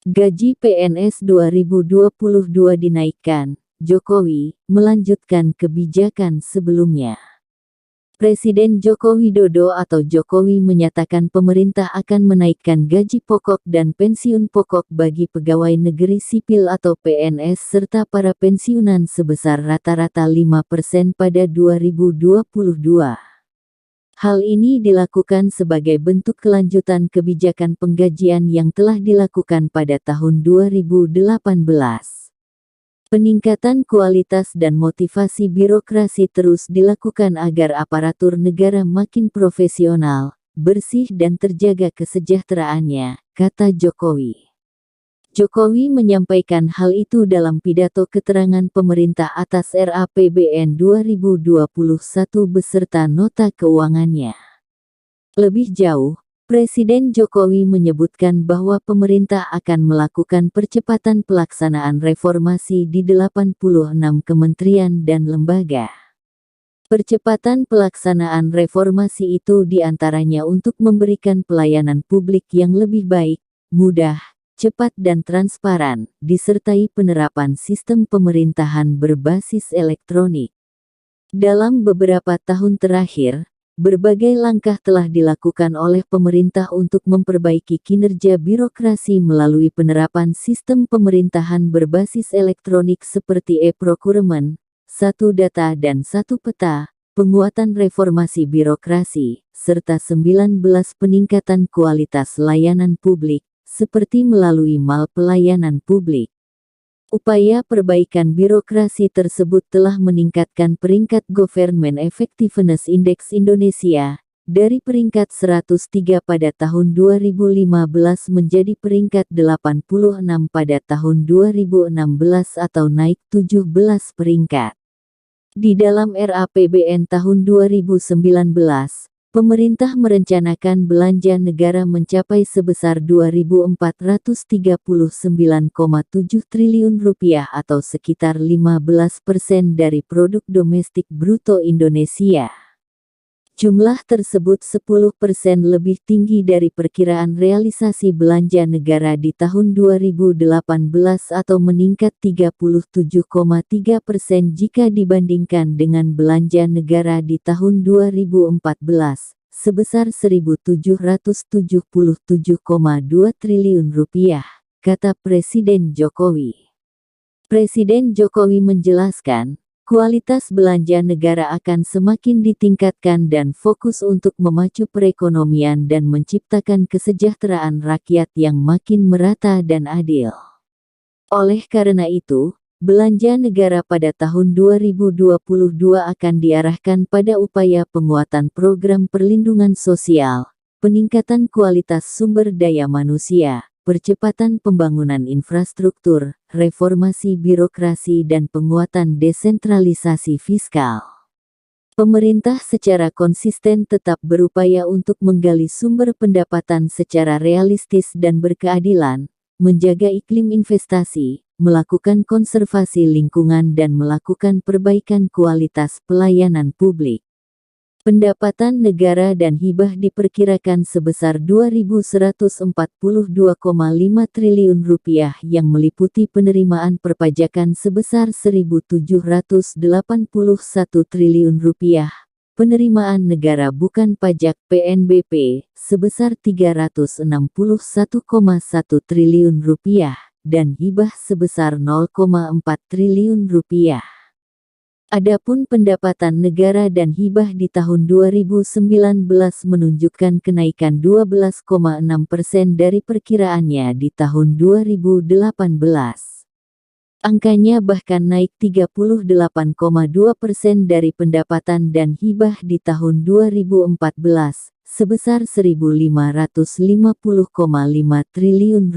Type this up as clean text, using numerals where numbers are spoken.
Gaji PNS 2022 dinaikkan, Jokowi melanjutkan kebijakan sebelumnya. Presiden Joko Widodo atau Jokowi menyatakan pemerintah akan menaikkan gaji pokok dan pensiun pokok bagi pegawai negeri sipil atau PNS serta para pensiunan sebesar rata-rata 5% pada 2022. Hal ini dilakukan sebagai bentuk kelanjutan kebijakan penggajian yang telah dilakukan pada tahun 2018. Peningkatan kualitas dan motivasi birokrasi terus dilakukan agar aparatur negara makin profesional, bersih dan terjaga kesejahteraannya, kata Jokowi. Jokowi menyampaikan hal itu dalam pidato keterangan pemerintah atas RAPBN 2021 beserta nota keuangannya. Lebih jauh, Presiden Jokowi menyebutkan bahwa pemerintah akan melakukan percepatan pelaksanaan reformasi di 86 kementerian dan lembaga. Percepatan pelaksanaan reformasi itu diantaranya untuk memberikan pelayanan publik yang lebih baik, mudah, cepat dan transparan, disertai penerapan sistem pemerintahan berbasis elektronik. Dalam beberapa tahun terakhir, berbagai langkah telah dilakukan oleh pemerintah untuk memperbaiki kinerja birokrasi melalui penerapan sistem pemerintahan berbasis elektronik seperti e-procurement, satu data dan satu peta, penguatan reformasi birokrasi, serta 19 peningkatan kualitas layanan publik, seperti melalui MAL pelayanan publik. Upaya perbaikan birokrasi tersebut telah meningkatkan peringkat Government Effectiveness Index Indonesia, dari peringkat 103 pada tahun 2015 menjadi peringkat 86 pada tahun 2016 atau naik 17 peringkat. Di dalam RAPBN tahun 2019, pemerintah merencanakan belanja negara mencapai sebesar Rp2.439,7 triliun atau sekitar 15% dari produk domestik bruto Indonesia. Jumlah tersebut 10% lebih tinggi dari perkiraan realisasi belanja negara di tahun 2018 atau meningkat 37,3% jika dibandingkan dengan belanja negara di tahun 2014, sebesar Rp1.777,2 triliun, kata Presiden Jokowi. Presiden Jokowi menjelaskan, kualitas belanja negara akan semakin ditingkatkan dan fokus untuk memacu perekonomian dan menciptakan kesejahteraan rakyat yang makin merata dan adil. Oleh karena itu, belanja negara pada tahun 2022 akan diarahkan pada upaya penguatan program perlindungan sosial, peningkatan kualitas sumber daya manusia, percepatan pembangunan infrastruktur, reformasi birokrasi dan penguatan desentralisasi fiskal. Pemerintah secara konsisten tetap berupaya untuk menggali sumber pendapatan secara realistis dan berkeadilan, menjaga iklim investasi, melakukan konservasi lingkungan dan melakukan perbaikan kualitas pelayanan publik. Pendapatan negara dan hibah diperkirakan sebesar Rp2.142,5 triliun yang meliputi penerimaan perpajakan sebesar Rp1.781 triliun, penerimaan negara bukan pajak (PNBP) sebesar Rp361,1 triliun dan hibah sebesar Rp0,4 triliun. Adapun pendapatan negara dan hibah di tahun 2019 menunjukkan kenaikan 12,6% dari perkiraannya di tahun 2018. Angkanya bahkan naik 38,2% dari pendapatan dan hibah di tahun 2014, sebesar Rp1.550,5 triliun.